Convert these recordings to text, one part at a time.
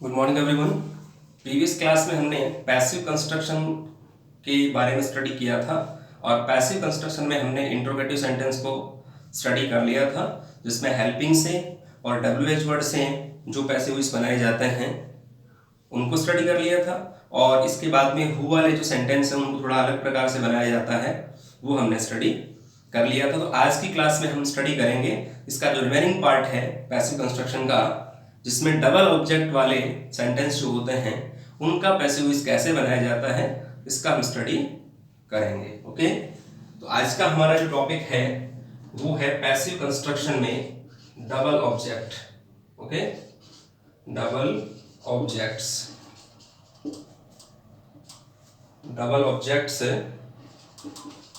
Good morning everyone. Previous class में हमने passive construction के बारे में स्टडी किया था और पैसिव कंस्ट्रक्शन में हमने इंट्रोगेटिव सेंटेंस को स्टडी कर लिया था, जिसमें हेल्पिंग से और WH वर्ड से जो पैसिव वॉइस बनाए जाते हैं उनको स्टडी कर लिया था। और इसके बाद में हु वाले जो सेंटेंस हैं उनको थोड़ा अलग प्रकार से बनाया जाता है, वो हमने स्टडी कर लिया था। तो आज की क्लास में हम स्टडी करेंगे इसका जो रिमेनिंग पार्ट है पैसिव कंस्ट्रक्शन का, जिसमें डबल ऑब्जेक्ट वाले सेंटेंस जो होते हैं उनका पैसिव वॉइस कैसे बनाया जाता है, इसका हम स्टडी करेंगे। ओके, तो आज का हमारा जो टॉपिक है वो है पैसिव कंस्ट्रक्शन में double object. Okay, double objects, double objects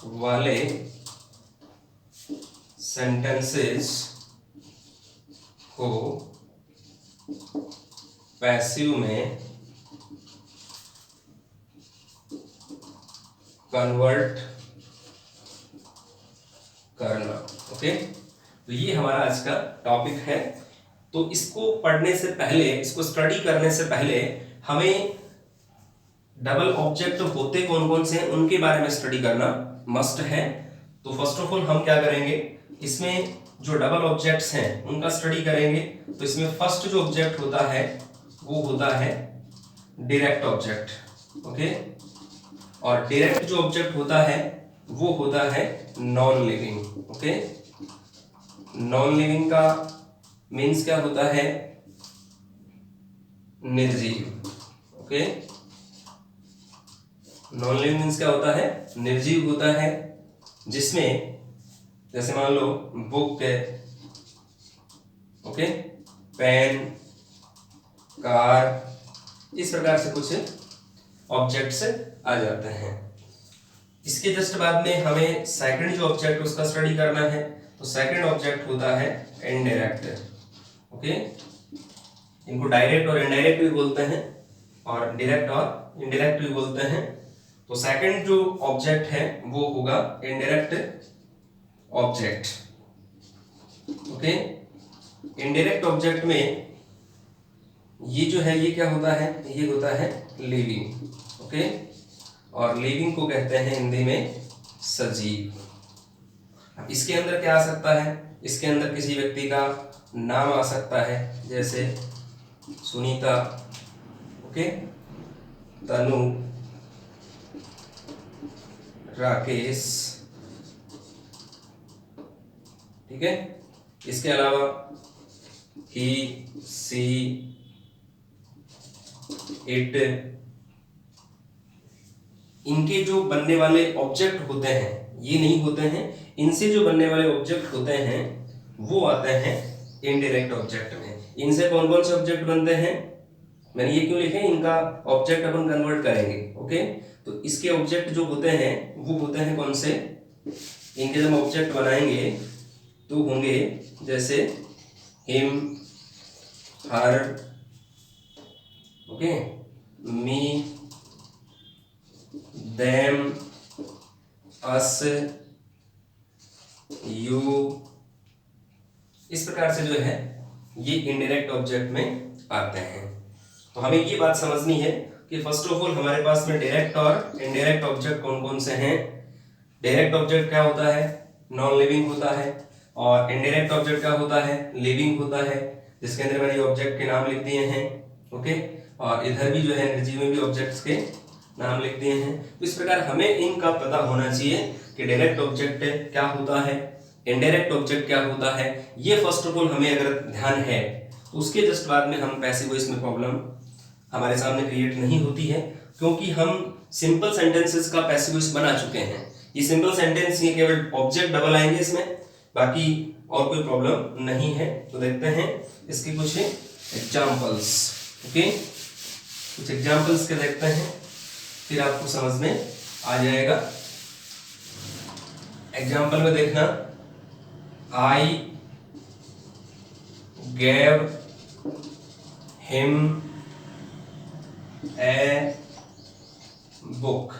वाले सेंटेंसेस को पैसिव में कन्वर्ट करना। ओके, तो ये हमारा आज का टॉपिक है। तो इसको पढ़ने से पहले, इसको स्टडी करने से पहले हमें डबल ऑब्जेक्ट होते कौन कौन से हैं उनके बारे में स्टडी करना मस्ट है। तो फर्स्ट ऑफ ऑल हम क्या करेंगे, इसमें जो डबल ऑब्जेक्ट्स हैं उनका स्टडी करेंगे। तो इसमें फर्स्ट जो ऑब्जेक्ट होता है वो होता है डायरेक्ट ऑब्जेक्ट। ओके, और डायरेक्ट जो ऑब्जेक्ट होता है वो होता है non living. Okay, non living का मीन्स क्या होता है, निर्जीव। ओके, नॉन लिविंग मीन्स क्या होता है, निर्जीव होता है, जिसमें जैसे मान लो बुक है, ओके, पेन, कार, इस प्रकार से कुछ ऑब्जेक्ट्स आ जाते हैं। इसके जस्ट बाद में हमें सेकंड जो ऑब्जेक्ट उसका स्टडी करना है। तो सेकंड ऑब्जेक्ट होता है इनडायरेक्ट। ओके, इनको डायरेक्ट और इनडायरेक्ट भी बोलते हैं और डायरेक्ट और इनडायरेक्ट भी बोलते हैं। तो सेकंड जो ऑब्जेक्ट है वो होगा indirect object. Okay, indirect object में ये जो है ये क्या होता है, ये होता है लिविंग। ओके, और लिविंग को कहते हैं हिंदी में सजीव। अब इसके अंदर क्या आ सकता है, इसके अंदर किसी व्यक्ति का नाम आ सकता है, जैसे सुनीता, ओके, तनु, राकेश, ठीक है। इसके अलावा ही, सी, इट, इनके जो बनने वाले ऑब्जेक्ट होते हैं, ये नहीं होते हैं, इनसे जो बनने वाले ऑब्जेक्ट होते हैं वो आते हैं इनडायरेक्ट ऑब्जेक्ट में। इनसे कौन कौन से ऑब्जेक्ट बनते हैं, मैंने ये क्यों लिखे, इनका ऑब्जेक्ट अपन कन्वर्ट करेंगे। ओके, तो इसके ऑब्जेक्ट जो होते हैं वो होते हैं कौन से, इनके जब ऑब्जेक्ट बनाएंगे तो होंगे जैसे him, her, okay, me, them, us, you, इस प्रकार से जो है ये इनडायरेक्ट ऑब्जेक्ट में आते हैं। तो हमें ये बात समझनी है कि फर्स्ट ऑफ ऑल हमारे पास में डायरेक्ट और इनडायरेक्ट ऑब्जेक्ट कौन कौन से हैं। डायरेक्ट ऑब्जेक्ट क्या होता है, नॉन लिविंग होता है, और इनडायरेक्ट ऑब्जेक्ट क्या होता है, लिविंग होता है, जिसके अंदर मैंने ऑब्जेक्ट के नाम लिख दिए हैं। ओके, और इधर भी जो है निर्जीव में भी ऑब्जेक्ट्स के नाम लिख दिए हैं। तो इस प्रकार हमें इनका पता होना चाहिए कि डायरेक्ट ऑब्जेक्ट क्या होता है, इनडायरेक्ट ऑब्जेक्ट क्या होता है। ये फर्स्ट ऑफ ऑल हमें अगर ध्यान है तो उसके जस्ट बाद में हम पैसिव वॉइस में प्रॉब्लम हमारे सामने क्रिएट नहीं होती है, क्योंकि हम सिंपल सेंटेंसेस का पैसिव वॉइस बना चुके हैं। ये सिंपल सेंटेंस, ये केवल ऑब्जेक्ट डबल आएंगे इसमें, बाकी और कोई प्रॉब्लम नहीं है। तो देखते हैं इसके कुछ एग्जाम्पल्स। ओके, कुछ एग्जाम्पल्स के देखते हैं, फिर आपको समझ में आ जाएगा। एग्जाम्पल में देखना, I gave him a book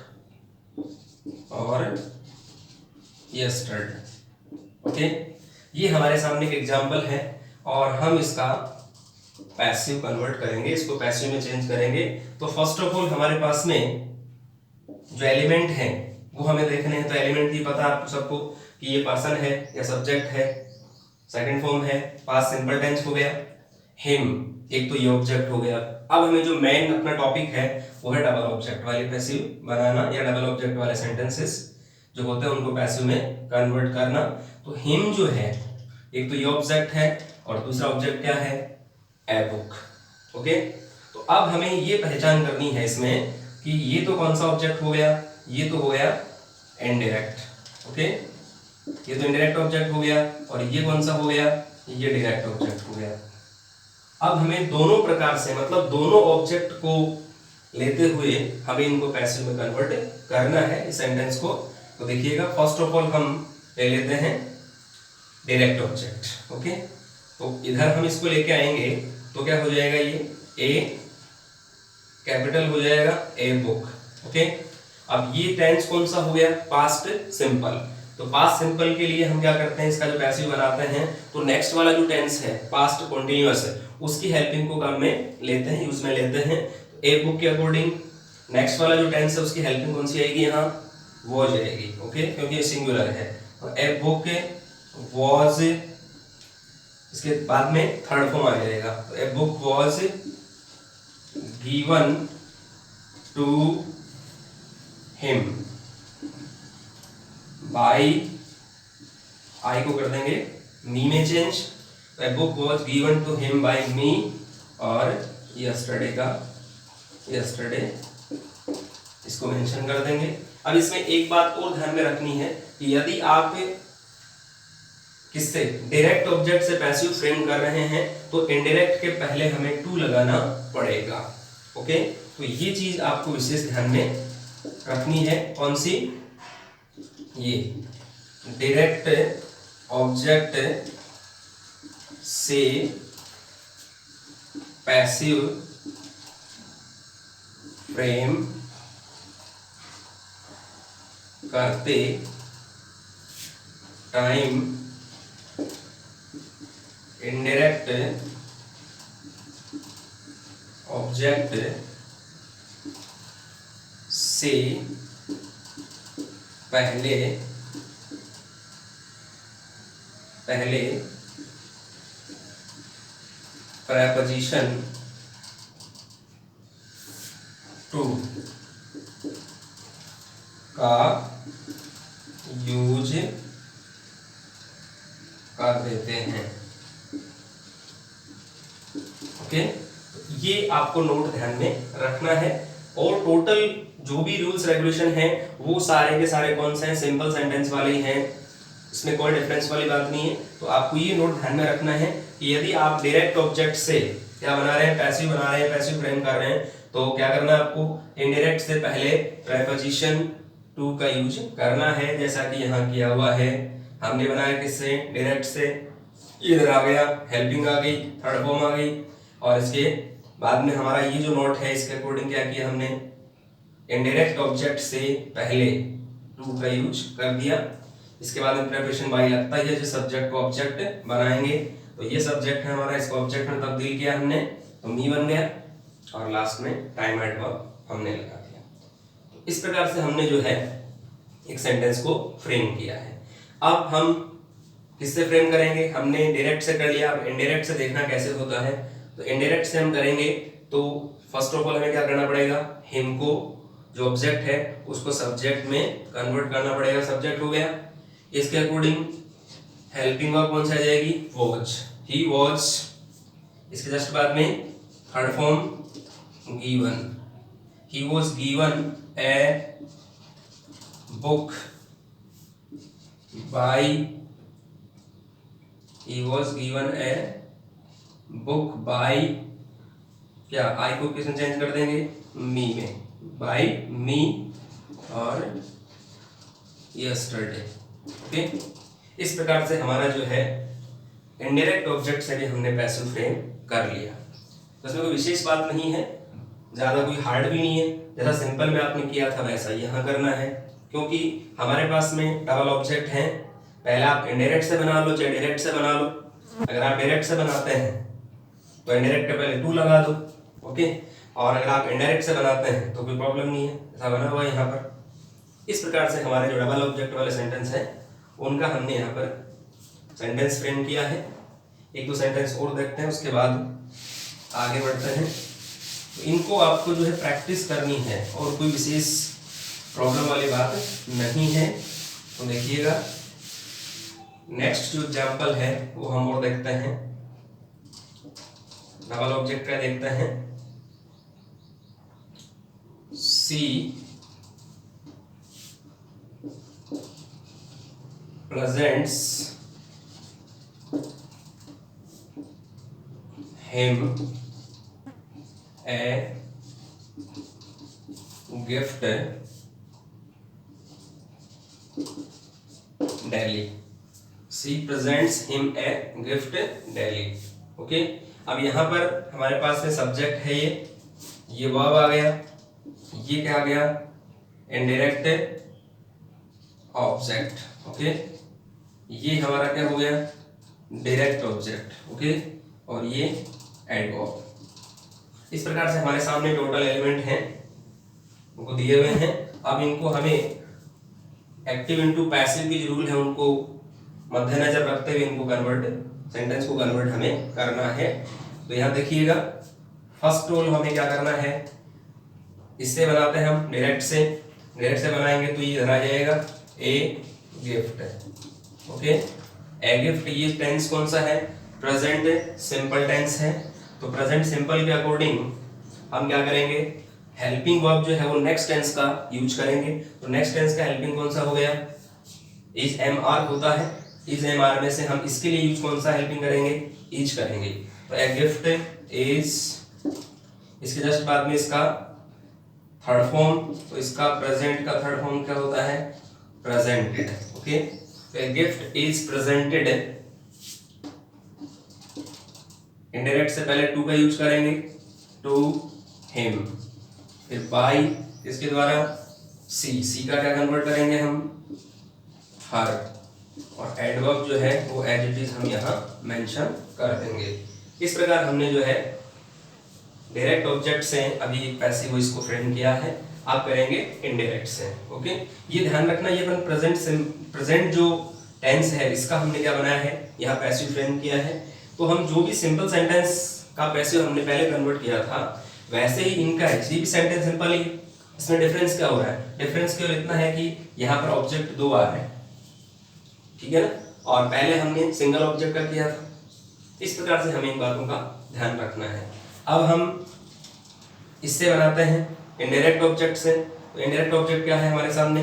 और यस्टरडे। ओके, ये हमारे सामने एक एग्जाम्पल है और हम इसका पैसिव कन्वर्ट करेंगे, इसको पैसिव में चेंज करेंगे। तो फर्स्ट ऑफ ऑल हमारे पास में जो एलिमेंट है वो हमें देखने हैं। तो एलिमेंट की पता आपको सबको कि ये पर्सन है या सब्जेक्ट है, सेकंड फॉर्म है, पास्ट सिंपल टेंस हो गया, हिम एक तो ये ऑब्जेक्ट हो गया। अब हमें जो मेन अपना टॉपिक है वो है डबल ऑब्जेक्ट वाले पैसिव बनाना या डबल ऑब्जेक्ट वाले सेंटेंसेस जो होते हैं उनको पैसिव में कन्वर्ट करना। तो हिम जो है एक तो ये ऑब्जेक्ट है और दूसरा ऑब्जेक्ट क्या है, ए बुक। ओके, तो अब हमें ये पहचान करनी है इसमें कि ये तो कौन सा ऑब्जेक्ट हो गया, ये तो हो गया इनडायरेक्ट। ओके, ये तो इनडायरेक्ट ऑब्जेक्ट हो गया और ये कौन सा हो गया, ये डायरेक्ट ऑब्जेक्ट हो गया। अब हमें दोनों प्रकार से मतलब दोनों ऑब्जेक्ट को लेते हुए हमें इनको पैसिव में कन्वर्ट करना है इस सेंटेंस को। तो देखिएगा, फर्स्ट ऑफ ऑल हम ले लेते हैं डायरेक्ट ऑब्जेक्ट। ओके, तो इधर हम इसको लेके आएंगे तो क्या हो जाएगा, ये ए कैपिटल हो जाएगा, ए बुक। ओके, अब ये टेंस कौन सा हो गया, पास्ट सिंपल। तो पास्ट सिंपल के लिए हम क्या करते हैं, इसका जो पैसिव बनाते हैं तो नेक्स्ट वाला जो टेंस है पास्ट कंटीन्यूअस है उसकी हेल्पिंग को काम में लेते हैं, यूज में लेते हैं। तो ए बुक के अकॉर्डिंग नेक्स्ट वाला जो टेंस है उसकी हेल्पिंग कौन सी आएगी, यहाँ वॉज आएगी। ओके, क्योंकि ये सिंगुलर है। तो ए बुक वॉज, इसके बाद में थर्ड फॉर्म आ जाएगा। तो a book was given to him by, I को कर देंगे मी में change. A book was given to him by me और yesterday का yesterday इसको मेंशन कर देंगे। अब इसमें एक बात और ध्यान में रखनी है कि यदि आप किससे डायरेक्ट ऑब्जेक्ट से पैसिव फ्रेम कर रहे हैं तो इनडायरेक्ट के पहले हमें टू लगाना पड़ेगा। ओके, तो ये चीज आपको विशेष ध्यान में रखनी है। कौन सी, ये डायरेक्ट ऑब्जेक्ट से पैसिव फ्रेम करते टाइम इनडायरेक्ट ऑब्जेक्ट से पहले preposition टू का यूज कर देते हैं। ओके, ये आपको नोट ध्यान में रखना है। और टोटल जो भी रूल्स रेगुलेशन है वो सारे के सारे कौन से हैं, सिंपल सेंटेंस वाले ही हैं, इसमें कोई डिफरेंस वाली बात नहीं है। तो आपको ये नोट ध्यान में रखना है कि यदि आप डायरेक्ट ऑब्जेक्ट से क्या बना रहे हैं, पैसिव बना रहे हैं, पैसिव फ्रेम कर रहे हैं, तो क्या करना है आपको, इनडायरेक्ट से पहले प्रीपोजिशन टू का यूज करना है। जैसा कि यहाँ किया हुआ है, हमने बनाया किससे, डायरेक्ट से, इधर आ गया हेल्पिंग आ गई, थर्ड फॉर्म आ गई, और इसके बाद में हमारा ये जो नोट है इसके अकॉर्डिंग क्या किया हमने, इनडायरेक्ट ऑब्जेक्ट से पहले टू का यूज कर दिया। इसके बाद में प्रीपोजिशन बाई लगता है, जो सब्जेक्ट को ऑब्जेक्ट बनाएंगे। तो ये सब्जेक्ट है हमारा, इसको ऑब्जेक्ट में तब्दील किया हमने तो मी बन गया, और लास्ट में टाइम एट वर्ब हमने लगा दिया। तो इस प्रकार से हमने जो है एक सेंटेंस को फ्रेम किया है। अब हम किससे फ्रेम करेंगे, हमने डायरेक्ट से कर लिया, अब इनडायरेक्ट से देखना कैसे होता है। तो इनडायरेक्ट से हम करेंगे तो फर्स्ट ऑफ ऑल हमें क्या करना पड़ेगा, हिम को जो ऑब्जेक्ट है उसको सब्जेक्ट में कन्वर्ट करना पड़ेगा, सब्जेक्ट हो गया। इसके अकॉर्डिंग हेल्पिंग वर्ब कौन सा आ जाएगी, वॉच, ही वॉच। इसके जस्ट बाद में third form given, he was given a book by, he was given a book by, क्या आई को किसमें चेंज कर देंगे, मी में, by me और yesterday। ओके, इस प्रकार से हमारा जो है इनडायरेक्ट ऑब्जेक्ट से भी हमने पैसिव फ्रेम कर लिया। तो इसमें कोई विशेष बात नहीं है, ज़्यादा कोई हार्ड भी नहीं है, जैसा सिंपल में आपने किया था वैसा यहाँ करना है, क्योंकि हमारे पास में डबल ऑब्जेक्ट है। पहले आप इनडायरेक्ट से बना लो चाहे डायरेक्ट से बना लो। अगर आप डायरेक्ट से बनाते हैं तो इनडायरेक्ट के पहले टू लगा दो, ओके। और अगर आप इनडायरेक्ट से बनाते हैं तो कोई प्रॉब्लम नहीं है, ऐसा बना हुआ है यहाँ पर। इस प्रकार से हमारे जो डबल ऑब्जेक्ट वाले सेंटेंस हैं उनका हमने यहाँ पर सेंटेंस फ्रेम किया है। एक दो सेंटेंस और देखते हैं, उसके बाद आगे बढ़ते हैं। तो इनको आपको जो है प्रैक्टिस करनी है और कोई विशेष प्रॉब्लम वाली बात नहीं है। तो देखिएगा नेक्स्ट जो एग्जाम्पल है वो हम और देखते हैं, डबल ऑब्जेक्ट का देखते हैं। सी presents him a gift daily. C presents him a gift daily. Okay, अब यहाँ पर हमारे पास में सब्जेक्ट है ये वर्ब आ गया, ये क्या आ गया, इनडायरेक्ट ऑब्जेक्ट, ओके। ये हमारा क्या हो गया, डायरेक्ट ऑब्जेक्ट, ओके। और ये एडवर्ब। इस प्रकार से हमारे सामने टोटल एलिमेंट हैं, उनको दिए हुए हैं। अब इनको हमें एक्टिव इनटू पैसिव की जो रूल है उनको मद्देनजर रखते हुए इनको सेंटेंस को कन्वर्ट हमें करना है। तो यहाँ देखिएगा फर्स्ट रूल हमें क्या करना है, इससे बनाते हैं हम डायरेक्ट से बनाएंगे तो ये इधर आ जाएगा a gift, okay. A gift, ये टेंस कौन सा है, प्रेजेंट सिंपल टेंस है। तो प्रेजेंट सिंपल के अकॉर्डिंग हम क्या करेंगे, हेल्पिंग वर्ब जो है वो नेक्स्ट टेंस का यूज करेंगे। तो नेक्स्ट टेंस का हेल्पिंग कौन सा हो गया, इज एम आर होता है। इज एम आर में से हम इसके लिए यूज कौन सा हेल्पिंग करेंगे, इज करेंगे। तो ए गिफ्ट इज, इसके जस्ट बाद में इसका थर्ड फॉर्म, तो इसका प्रेजेंट का थर्ड फॉर्म क्या होता है, प्रेजेंटेड, ओके। तो a gift is presented, indirect से पहले टू का यूज करेंगे, टू हिम, फिर बाय इसके द्वारा सी का क्या कन्वर्ट करेंगे हम, हर, और एडवर्ब जो है वो एज इट इज हम यहाँ मेंशन कर देंगे। इस प्रकार हमने जो है डायरेक्ट ऑब्जेक्ट से अभी पैसिव वॉइस को फ्रेम किया है, आप करेंगे इनडायरेक्ट से, ओके। ये ध्यान रखना, ये अपन प्रेजेंट जो टेंस है इसका हमने क्या बनाया है, यहाँ पैसिव फ्रेम किया है। तो हम जो भी सिंपल सेंटेंस का पैसिव हमने पहले कन्वर्ट किया था वैसे ही इनका है, ये भी सेंटेंस सिंपल ही। इसमें डिफरेंस क्या हो रहा है, डिफरेंस केवल इतना है कि यहाँ पर ऑब्जेक्ट दो आ रहे हैं, ठीक है ना, और पहले हमने सिंगल ऑब्जेक्ट का किया था। इस प्रकार से हमें इन बातों का ध्यान रखना है। अब हम इससे बनाते हैं इनडायरेक्ट ऑब्जेक्ट से। तो इनडायरेक्ट ऑब्जेक्ट क्या है हमारे सामने,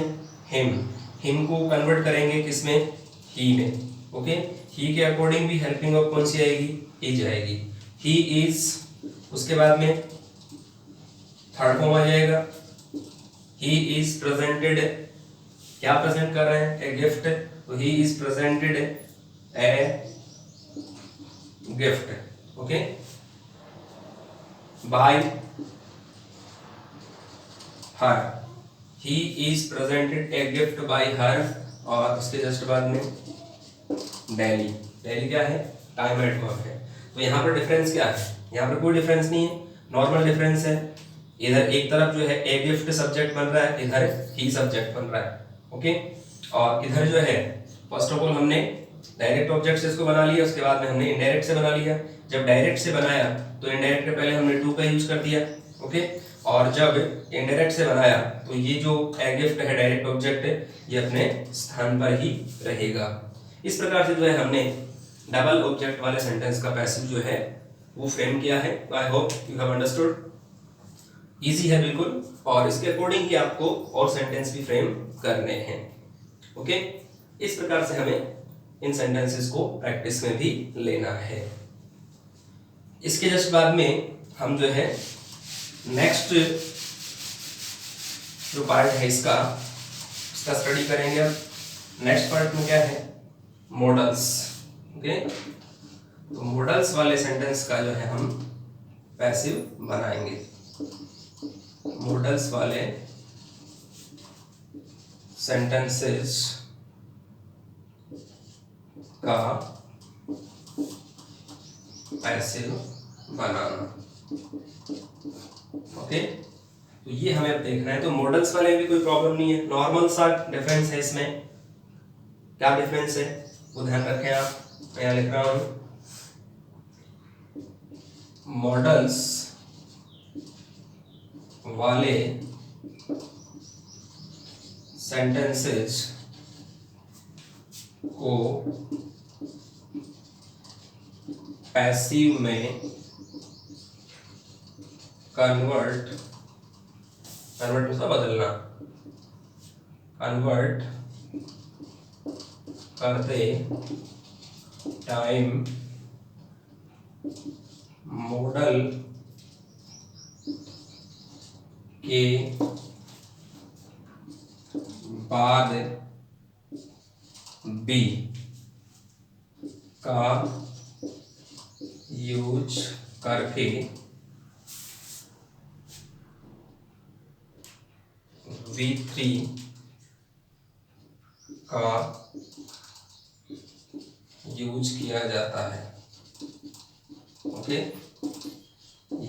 हिम को कन्वर्ट करेंगे किसमें, ही में, ओके। ही के अकॉर्डिंग भी हेल्पिंग ऑफ कौन सी आएगी, इज आएगी। ही इज, उसके बाद में थर्ड फॉर्म आ जाएगा, ही इज प्रेजेंटेड, क्या प्रेजेंट कर रहे हैं, ए गिफ्ट। तो he is presented a gift, okay. Bye her, he is presented a gift bye हर, और उसके जस्ट बाद में डेली। डेली क्या है, टाइम एडवर्ब है। तो यहाँ पर डिफरेंस क्या है, यहाँ पर कोई डिफरेंस नहीं है, नॉर्मल डिफरेंस है। इधर एक तरफ जो है ए गिफ्ट सब्जेक्ट बन रहा है, इधर ही सब्जेक्ट बन रहा है, ओके। और इधर जो है फर्स्ट ऑफ ऑल हमने डायरेक्ट ऑब्जेक्ट से इसको बना लिया, उसके बाद में हमने इनडायरेक्ट से बना लिया। जब डायरेक्ट से बनाया तो इनडायरेक्ट के पहले हमने टू का यूज कर दिया, ओके। और जब इनडायरेक्ट से बनाया तो ये जो ए गिफ्ट है डायरेक्ट ऑब्जेक्ट है, ये अपने स्थान पर ही रहेगा। इस प्रकार से जो है हमने डबल ऑब्जेक्ट वाले सेंटेंस का पैसिव जो है वो फ्रेम किया है। I hope you have understood. Easy है बिल्कुल, और इसके अकॉर्डिंग ही आपको और सेंटेंस भी फ्रेम करने हैं, ओके। इस प्रकार से हमें इन सेंटेंसेस को प्रैक्टिस में भी लेना है। इसके जस्ट बाद में हम जो है नेक्स्ट जो पार्ट है इसका स्टडी करेंगे। अब नेक्स्ट पार्ट में क्या है, मॉडल्स, ओके। तो मॉडल्स वाले सेंटेंस का जो है हम पैसिव बनाएंगे। मॉडल्स वाले सेंटेंसेस का पैसिव बनाना। ओके, तो ये हमें अब देखना है। तो मॉडल्स वाले में भी कोई प्रॉब्लम नहीं है, नॉर्मल सा डिफरेंस है इसमें। क्या डिफरेंस है वो ध्यान रखें आप, मैं यहाँ लिख रहा हूं, मॉडल्स वाले सेंटेंसेस को पैसिव में कन्वर्ट उसका बदलना, कन्वर्ट करते टाइम मॉडल के बाद बी का यूज करके V3 का यूज किया जाता है। ओके,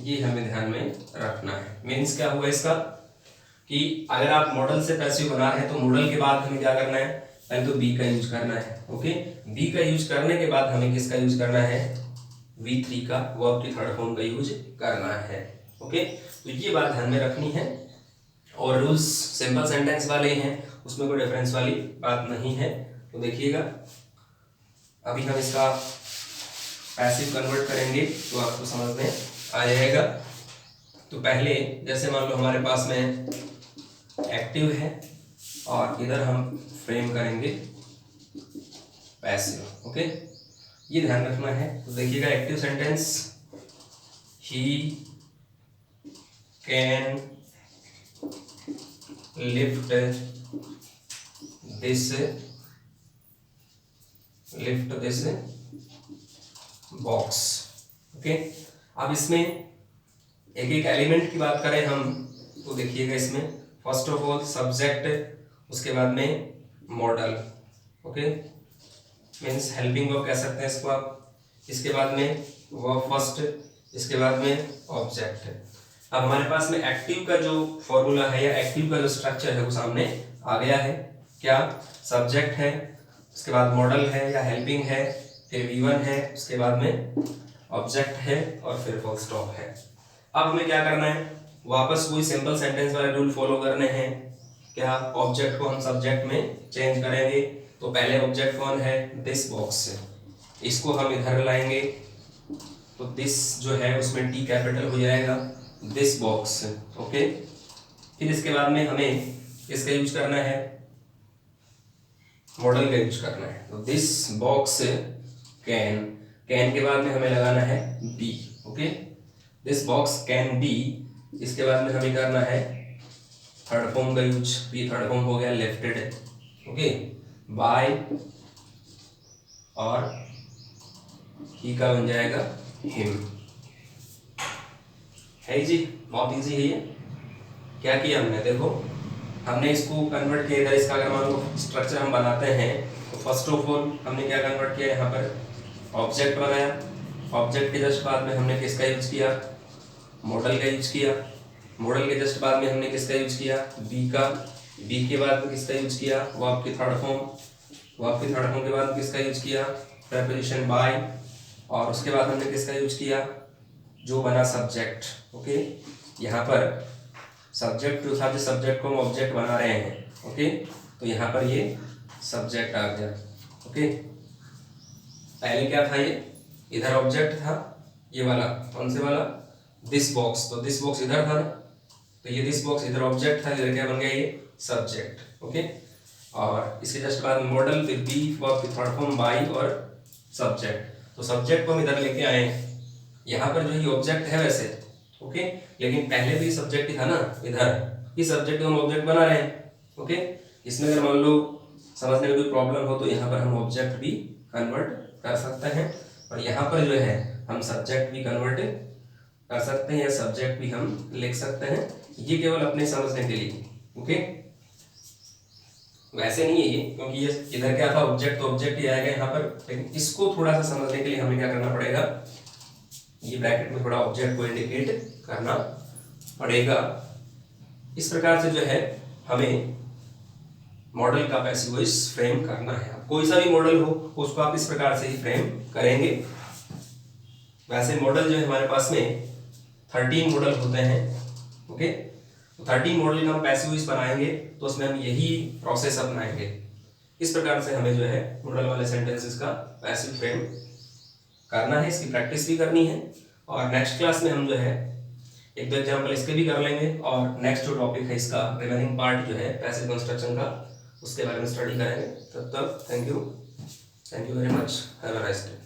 ये हमें ध्यान में रखना है। मीन्स क्या हुआ इसका कि अगर आप मॉडल से पैसिव बना रहे हैं तो मॉडल के बाद हमें क्या करना है, पहले तो बी का यूज करना है। ओके, बी का यूज करने के बाद हमें किसका यूज करना है, V3 का, वर्ब की थर्ड फॉर्म का यूज करना है। ओके, तो ये बात ध्यान में रखनी है। और रूल्स सिंपल सेंटेंस वाले हैं, उसमें कोई डिफरेंस वाली बात नहीं है। तो देखिएगा, अभी हम इसका पैसिव कन्वर्ट करेंगे तो आपको समझ में आ जाएगा। तो पहले जैसे मान लो हमारे पास में एक्टिव है और इधर हम फ्रेम करेंगे पैसिव। ओके, ये ध्यान रखना है। तो देखिएगा, active sentence, he can lift this box. Okay, अब इसमें एक एक एलिमेंट की बात करें हम तो देखिएगा, इसमें फर्स्ट ऑफ ऑल सब्जेक्ट, उसके बाद में model. Okay, means helping verb कह सकते हैं इसको आप। इसके बाद में वर्ब फर्स्ट, इसके बाद में ऑब्जेक्ट। अब हमारे पास में एक्टिव का जो फॉर्मूला है या एक्टिव का जो स्ट्रक्चर है वो सामने आ गया है। क्या, सब्जेक्ट है, उसके बाद मॉडल है या हेल्पिंग है, फिर V1 है, उसके बाद में ऑब्जेक्ट है और फिर फुल स्टॉप है। अब हमें क्या करना है, वापस वही सिंपल सेंटेंस वाले रूल फॉलो करने हैं। क्या, ऑब्जेक्ट को हम सब्जेक्ट में चेंज करेंगे। तो पहले ऑब्जेक्ट कौन है, दिस बॉक्स, इसको हम इधर लाएंगे तो दिस जो है उसमें टी कैपिटल हो जाएगा, दिस बॉक्स। ओके, फिर इसके बाद में हमें इसका यूज करना है, मॉडल का यूज करना है। तो दिस बॉक्स कैन, कैन के बाद में हमें लगाना है B. Okay, this box can be, इसके बाद में हमें करना है थर्ड फॉर्म का यूज, बी थर्ड फॉर्म हो गया लिफ्टेड। ओके, बाय और ही का बन जाएगा हिम। है जी, बहुत इजी है ये। क्या किया हमने, देखो हमने इसको कन्वर्ट किया इधर। इसका अगर मान लो स्ट्रक्चर हम बनाते हैं तो फर्स्ट ऑफ ऑल हमने क्या कन्वर्ट किया, यहाँ पर ऑब्जेक्ट बनाया। ऑब्जेक्ट के जस्ट बाद में हमने किसका यूज किया, मॉडल का यूज किया। मॉडल के जस्ट बाद में हमने किसका यूज किया, बी का। बी के बाद में किसका यूज किया, वर्ब की थर्ड फॉर्म। वर्ब की थर्ड फॉर्म के बाद किसका यूज किया, प्रीपोजिशन बाय। और उसके बाद हमने किसका यूज किया, जो बना सब्जेक्ट। ओके, यहाँ पर सब्जेक्ट जो था, जिस सब्जेक्ट को हम ऑब्जेक्ट बना रहे हैं। ओके, तो यहाँ पर ये सब्जेक्ट आ गया। ओके, पहले क्या था, ये इधर ऑब्जेक्ट था, ये वाला कौन से वाला, दिस बॉक्स। तो दिस बॉक्स इधर था ना, तो ये दिस बॉक्स इधर ऑब्जेक्ट था, इधर क्या बन गया, ये सब्जेक्ट। ओके, और इसके जस्ट बाद मॉडल, फिर बी, वर्ब की थर्ड फॉर्म बाई और सब्जेक्ट। तो सब्जेक्ट को हम इधर लेके आए, यहाँ पर जो ये ऑब्जेक्ट है वैसे। ओके, लेकिन पहले भी सब्जेक्ट ही था ना इधर, इस सब्जेक्ट को हम ऑब्जेक्ट बना रहे हैं। ओके, इसमें अगर मान लो समझने में कोई प्रॉब्लम हो तो यहाँ पर हम ऑब्जेक्ट भी कन्वर्ट कर सकते हैं, और यहाँ पर जो है हम सब्जेक्ट भी कन्वर्ट कर सकते हैं या सब्जेक्ट भी हम लिख सकते हैं। ये केवल अपने समझने के लिए। ओके, वैसे नहीं है ये, क्योंकि ये इधर क्या था, ऑब्जेक्ट, तो ऑब्जेक्ट ही आएगा यहाँ पर। लेकिन इसको थोड़ा सा समझने के लिए हमें क्या करना पड़ेगा, ये ब्रैकेट में थोड़ा ऑब्जेक्ट को इंडिकेट करना पड़ेगा। इस प्रकार से जो है हमें मॉडल का पैसिव वॉइस फ्रेम करना है। अब कोई सा भी मॉडल हो उसको आप इस प्रकार से ही फ्रेम करेंगे। वैसे मॉडल जो है हमारे पास में 13 मॉडल होते हैं। ओके, तो 13 मॉडल का हम पैसिव वॉइस बनाएंगे तो उसमें हम यही प्रोसेस अपनाएंगे। इस प्रकार से हमें जो है मॉडल वाले सेंटेंसेस का पैसिव फ्रेम करना है, इसकी प्रैक्टिस भी करनी है। और नेक्स्ट क्लास में हम जो है एक दो एग्जाम्पल इसके भी कर लेंगे और नेक्स्ट जो टॉपिक है इसका रिमेनिंग पार्ट जो है पैसिव कंस्ट्रक्शन का, उसके बारे में स्टडी करेंगे। तब तक thank you very much, have a nice day.